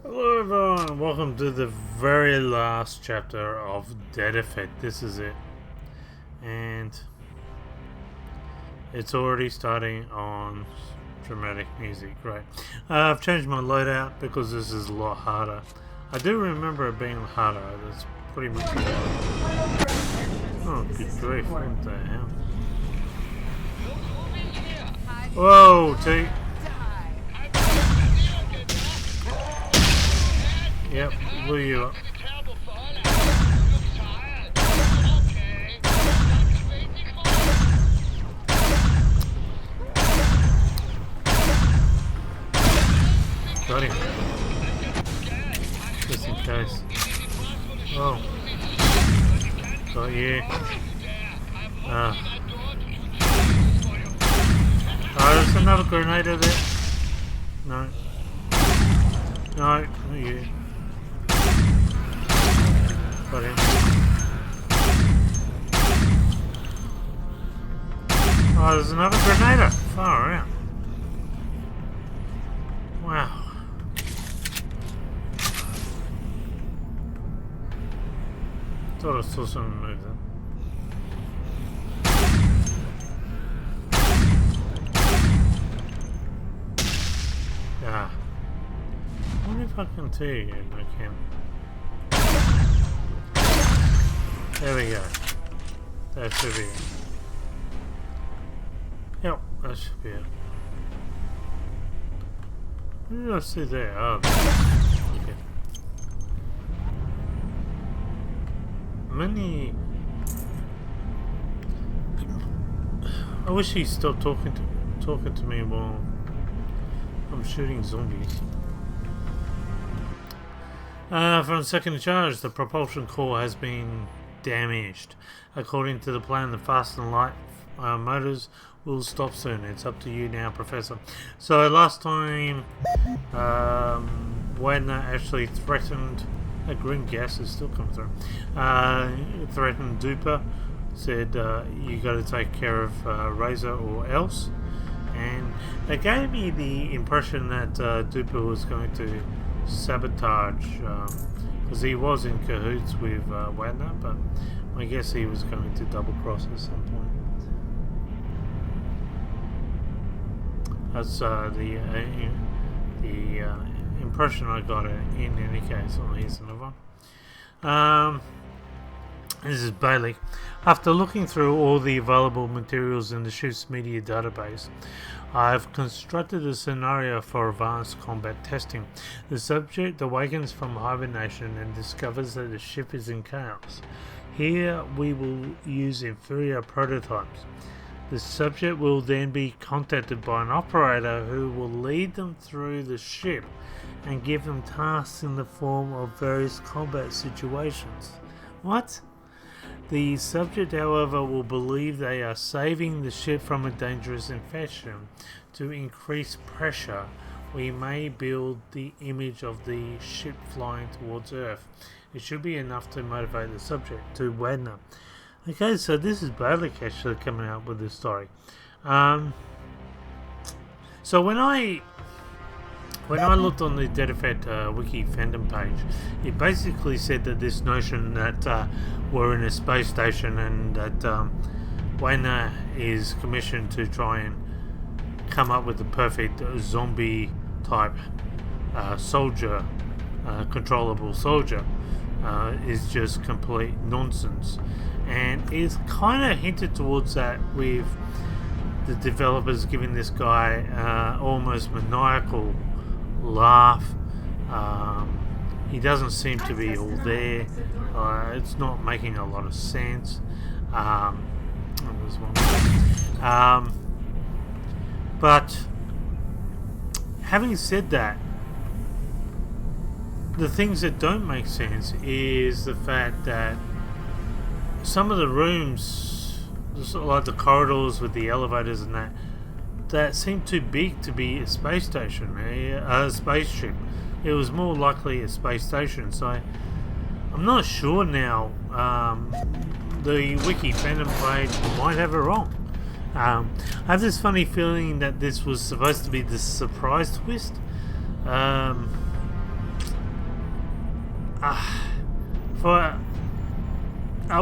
Hello everyone, welcome to the very last chapter of Dead Effect. This is it. And it's already starting on dramatic music, great. I've changed my loadout because this is a lot harder. I do remember it being harder, that's pretty much a lot. Oh, good grief, what the hell? Whoa, T. Yep, blew you up. Got him. Just in case. Oh. Got you. Oh, there's another grenade over there. No. No, not you. Got him. Oh, there's another grenadier. Far out. Wow. Thought I saw someone move that. Ah. I wonder if I can tell you if I can. There we go. That should be it. Yep, that should be it. What did I see there? Oh, okay. Many. I wish he stopped talking to me while I'm shooting zombies. From second charge, the propulsion core has been damaged. According to the plan, the fast and light motors will stop soon. It's up to you now, Professor. So last time, Wagner actually threatened. A green gas has still come through. Threatened Duper. Said you got to take care of Razor or else. And it gave me the impression that Duper was going to sabotage, because he was in cahoots with Wagner, but I guess he was going to double cross at some point. That's the impression I got in any case. Oh, here's another one. This is Bailey. After looking through all the available materials in the ship's media database, I've constructed a scenario for advanced combat testing. The subject awakens from hibernation and discovers that the ship is in chaos. Here we will use inferior prototypes. The subject will then be contacted by an operator who will lead them through the ship and give them tasks in the form of various combat situations. What? The subject, however, will believe they are saving the ship from a dangerous infection. To increase pressure, we may build the image of the ship flying towards Earth. It should be enough to motivate the subject. To Wagner. Okay, so this is Bradley actually coming out with this story. So when I looked on the Dead Effect wiki fandom page, it basically said that this notion that we're in a space station and that Wagner is commissioned to try and come up with the perfect zombie type soldier, controllable soldier, is just complete nonsense. And it's kind of hinted towards that with the developers giving this guy almost maniacal laugh. He doesn't seem to be all there. It's not making a lot of sense. But having said that, the things that don't make sense is the fact that some of the rooms, like the corridors with the elevators and that seemed too big to be a space station, a spaceship. It was more likely a space station. So I'm not sure now. The wiki fandom page might have it wrong. I have this funny feeling that this was supposed to be the surprise twist.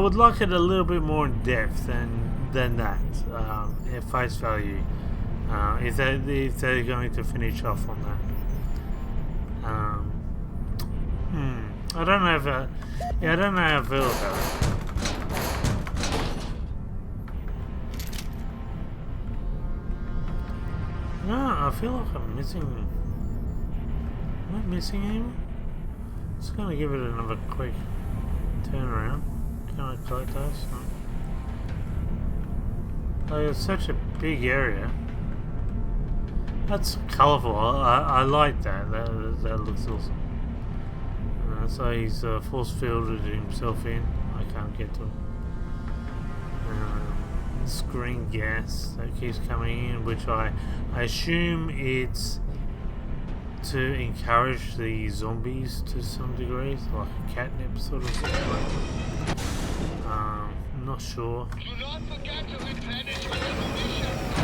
would like it a little bit more in depth than that. At face value, if they're going to finish off on that. I don't know if I don't know how I feel about it. No, I feel like I'm missing. Am I missing anyone? Just gonna give it another quick turn around. Can I collect those? No. Like, it's such a big area. That's colourful. I like that. That looks awesome. So he's force fielded himself in. I can't get to him. Screen gas that keeps coming in, which I assume it's to encourage the zombies to some degree, like a catnip sort of situation. I'm not sure.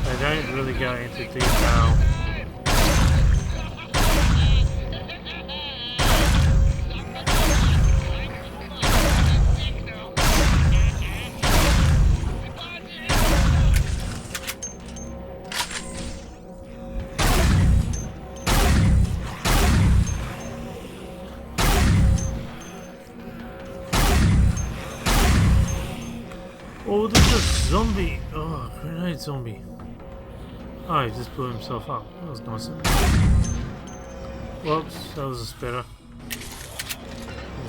They don't really go into detail. Oh, there's a zombie! Oh, grenade zombie. Oh, he just blew himself up. That was nice. Whoops, that was a spitter.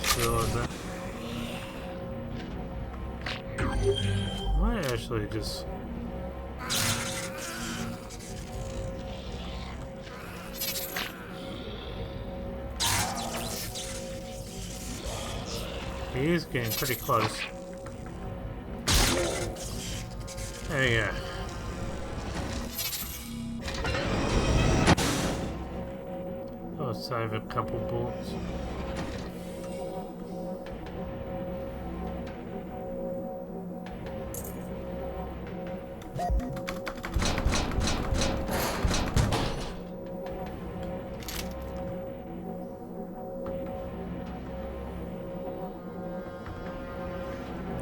Just realised that. Might actually just... He is getting pretty close. There you go. I'll save a couple bullets.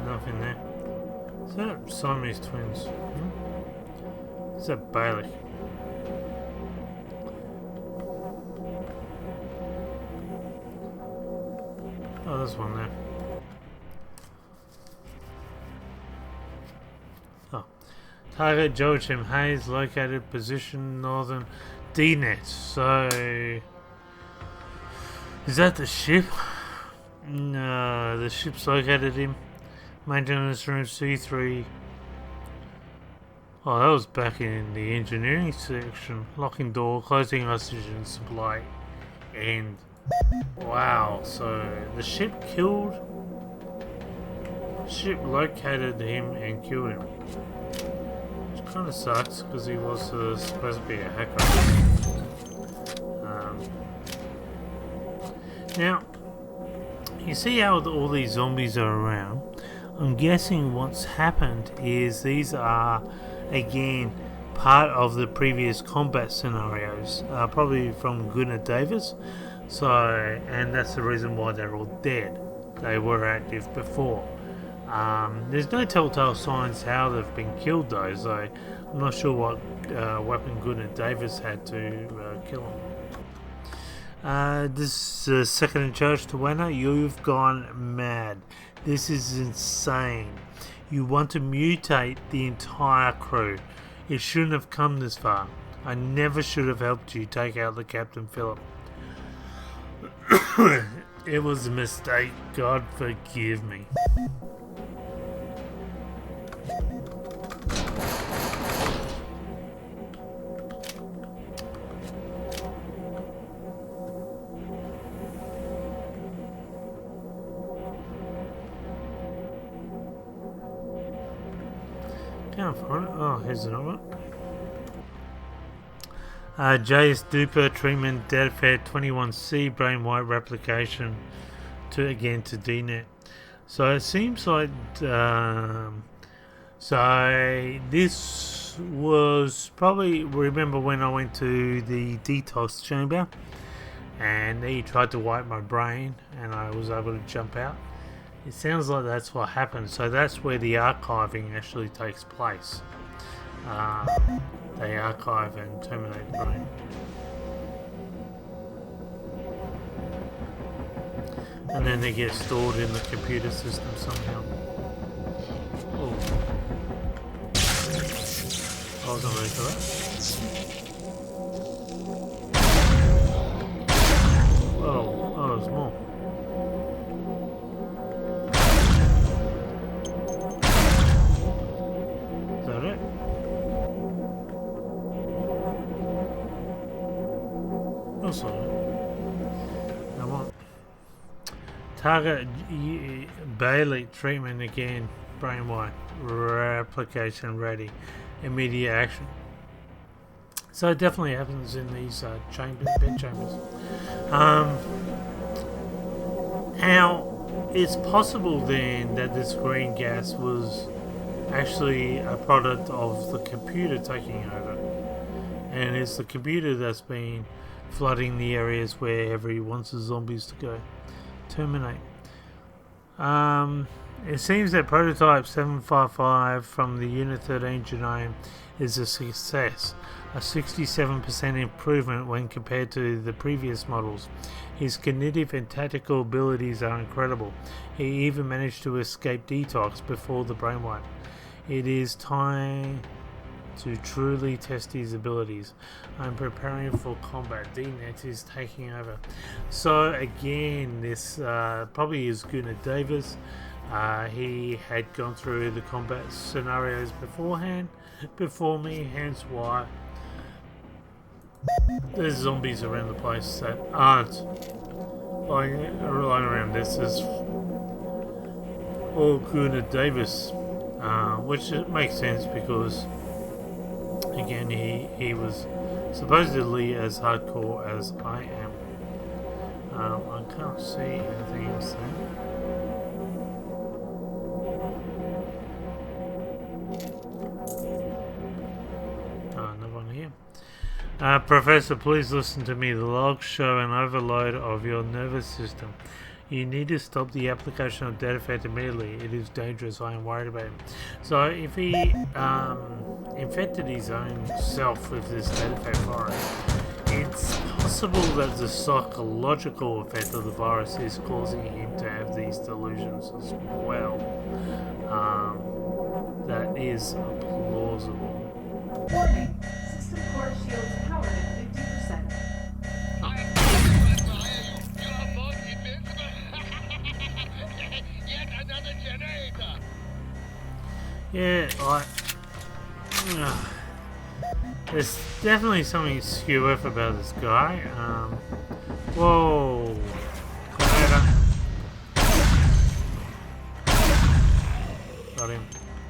Nothing there. Is that Siamese twins? Is that Bailey? Oh, there's one there. Oh. Target Joachim Hayes, located position northern D-net. So, is that the ship? No, the ship's located him. Maintenance room C3. Oh, that was back in the engineering section. Locking door, closing oxygen supply, and wow. So the ship killed. Ship located him and killed him, which kind of sucks because he was supposed to be a hacker. Now, you see how all these zombies are around. I'm guessing what's happened is these are, again, part of the previous combat scenarios, probably from Gunnar Davis. So, and that's the reason why they're all dead. They were active before. There's no telltale signs how they've been killed though, so I'm not sure what weapon Gunnar Davis had to kill them. This is second in charge to Wagner. You've gone mad. This is insane. You want to mutate the entire crew. It shouldn't have come this far. I never should have helped you take out the Captain Phillip. It was a mistake. God forgive me. Oh, here's another one. JS Duper treatment data fair 21C brain white replication to DNet. So it seems like so this was probably, remember when I went to the detox chamber and he tried to wipe my brain and I was able to jump out. It sounds like that's what happened. So that's where the archiving actually takes place. They archive and terminate the brain. And then they get stored in the computer system somehow. Oh. I wasn't ready for that. Oh, there's more. Is that it? That's all right. Now what? Target Bailey treatment again. Brainwide. Replication ready. Immediate action. So it definitely happens in these bed chambers. Now, it's possible then that this green gas was actually a product of the computer taking over. And it's the computer that's been flooding the areas wherever he wants the zombies to go. Terminate. It seems that prototype 755 from the Unit 13 genome is a success, a 67% improvement when compared to the previous models. His cognitive and tactical abilities are incredible. He even managed to escape detox before the brainwipe. It is time to truly test his abilities. I'm preparing for combat. DNet is taking over. So again, this probably is Gunnar Davis. He had gone through the combat scenarios before me, hence why there's zombies around the place that aren't lying around. This is all Gunnar Davis, which makes sense because again he was supposedly as hardcore as I am. I can't see anything else there. No one here. Professor, please listen to me. The logs show an overload of your nervous system. You need to stop the application of Datafect immediately. It is dangerous. I am worried about him. So if he infected his own self with this Datafect virus, it's possible that the psychological effect of the virus is causing him to have these delusions as well. That is plausible. Warning. System core shields powered at 50%. Yeah, there's definitely something skew up about this guy. Whoa.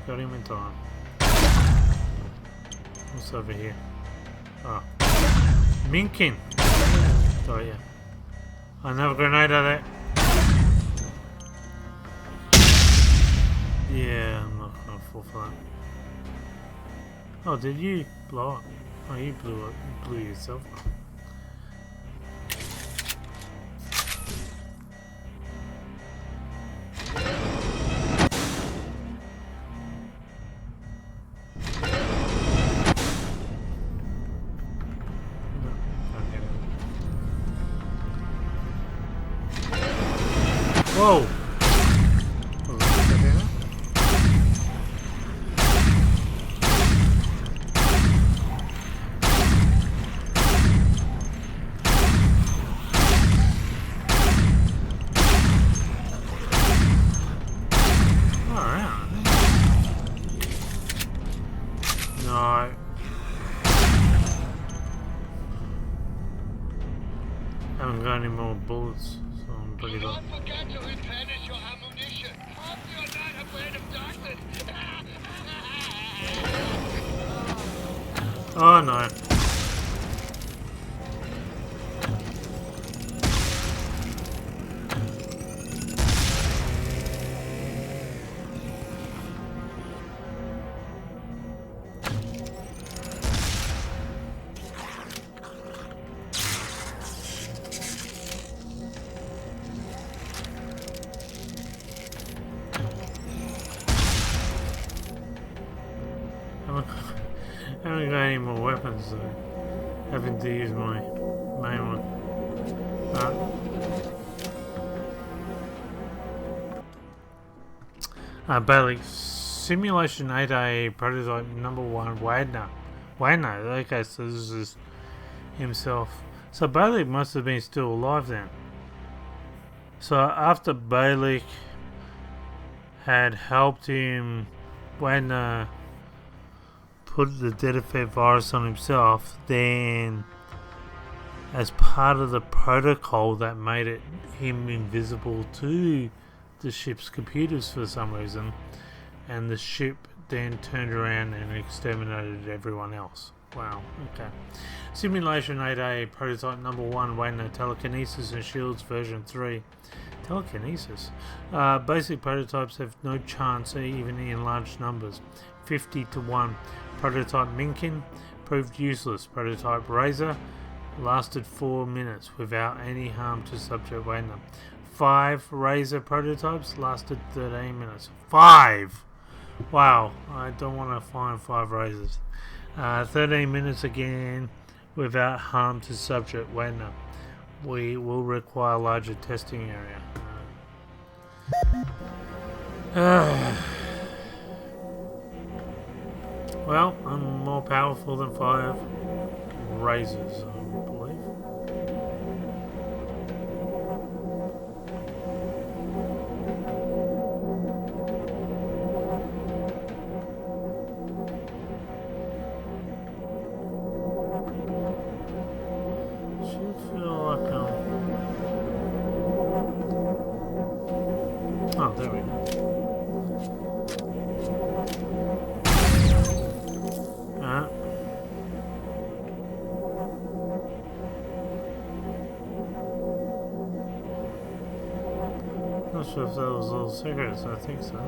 Got him in time. What's over here? Oh. Minkin! Oh yeah. Another grenade at it. Yeah, I'm not gonna fall for that. Oh, did you blow up? Oh, you blew up. You blew yourself up. Whoa! No. Haven't got any more bullets, so I'm pretty low. Oh no. haven't got any more weapons, so having to use my main one. Bailey, Simulation 8A prototype number 1, Wagner. Wagner, okay, so this is himself. So Bailey must have been still alive then. So after Bailey had helped him, Wagner put the Dedifed virus on himself, then as part of the protocol that made him invisible to the ship's computers for some reason, and the ship then turned around and exterminated everyone else. Wow, okay. Simulation 8A prototype number 1, Wagner, telekinesis and shields version 3. Telekinesis? Basic prototypes have no chance even in large numbers. 50 to 1. Prototype Minkin proved useless. Prototype Razor lasted 4 minutes without any harm to subject Wagner. 5 Razor prototypes lasted 13 minutes. 5! Wow, I don't want to find 5 Razors. 13 minutes again without harm to subject Wagner. We will require a larger testing area. Well, I'm more powerful than 5 Razors, I believe. Should feel like oh, there we go. Not sure if that was all cigarettes, I think so.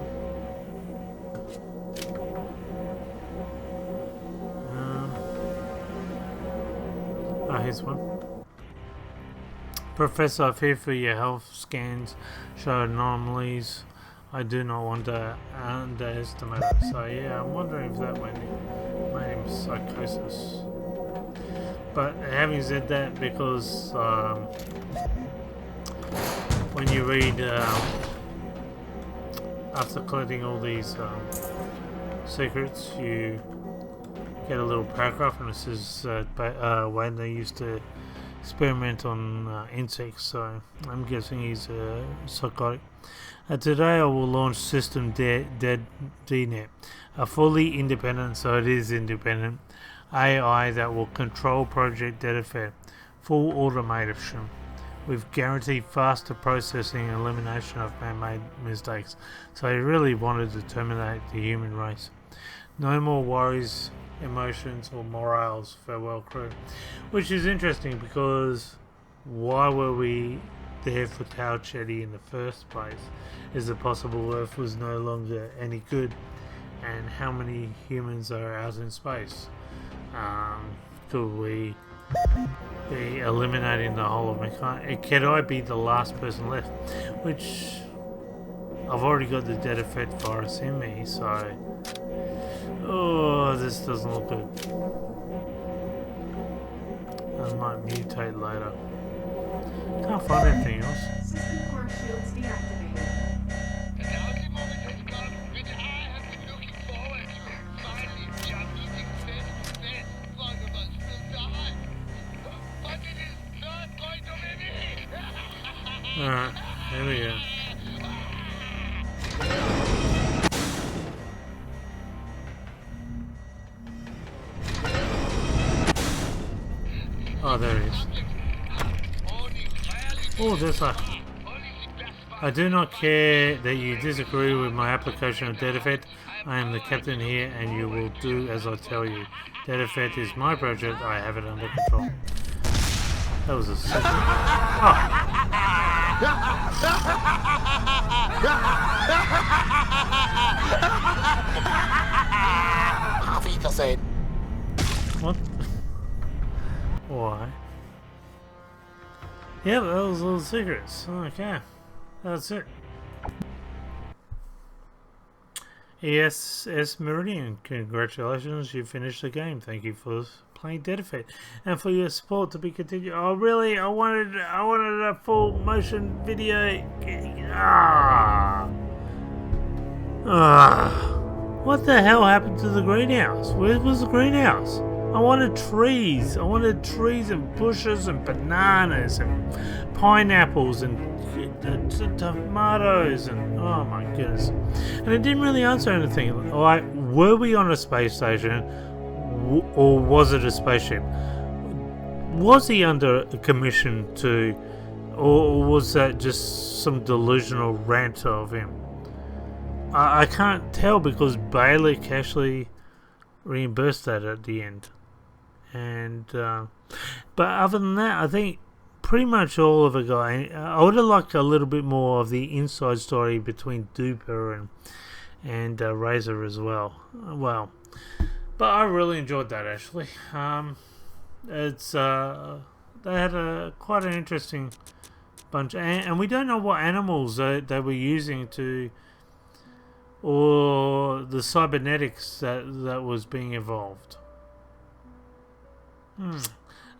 Here's one. Professor, I fear for your health scans show anomalies. I do not want to underestimate it. So yeah, I'm wondering if that made him psychosis. But having said that, because when you read after collecting all these secrets, you get a little paragraph, and it says when they used to experiment on insects, so I'm guessing he's psychotic. Today I will launch System DNet, a fully independent, so it is independent, AI that will control Project Dedifed, full automation, with guaranteed faster processing and elimination of man-made mistakes. So he really wanted to terminate the human race. No more worries, emotions or morals, farewell crew. Which is interesting, because why were we there for Tau Chetty in the first place? Is it possible Earth was no longer any good? And how many humans are out in space? Could we be eliminating the whole of mankind? Could I be the last person left? Which I've already got the Dedifed virus in me, so oh, this doesn't look good. I might mutate later. Can't find anything else. System core shields deactivated. The lousy moment has come, which I have been looking forward to. Finally, we are meeting face to face. One of us will die. But it is not going to be me. Alright, here we go. Oh, there he is. Oh, there's a... I do not care that you disagree with my application of Dedifed. I am the captain here, and you will do as I tell you. Dedifed is my project. I have it under control. That was a second. What? Why? Yeah, that was all the secrets. Okay. That's it. ESS Meridian, congratulations, you finished the game. Thank you for playing Dead Effect and for your support to be continued. Oh really? I wanted a full motion video. What the hell happened to the greenhouse? Where was the greenhouse? I wanted trees. I wanted trees and bushes and bananas and pineapples and tomatoes and oh my goodness. And it didn't really answer anything. Like, were we on a space station or was it a spaceship? Was he under a commission to, or was that just some delusional rant of him? I can't tell because Bailick actually reimbursed that at the end. And but other than that, I think pretty much all of it got. I would have liked a little bit more of the inside story between Duper and Razor as well. Well, but I really enjoyed that actually. It's they had quite an interesting bunch, and we don't know what animals they were using to, or the cybernetics that was being evolved.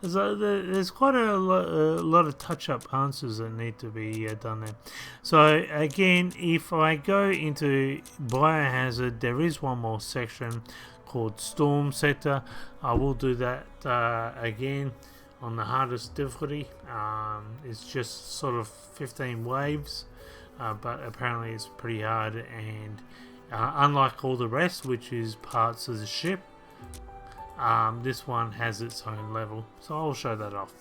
There's quite a lot of touch-up answers that need to be done there. So again, if I go into Biohazard, there is one more section called Storm Sector. I will do that again on the hardest difficulty. It's just sort of 15 waves, but apparently it's pretty hard, and unlike all the rest, which is parts of the ship, this one has its own level, so I'll show that off.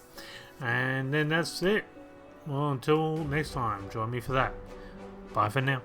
And then that's it. Well, until next time, join me for that. Bye for now.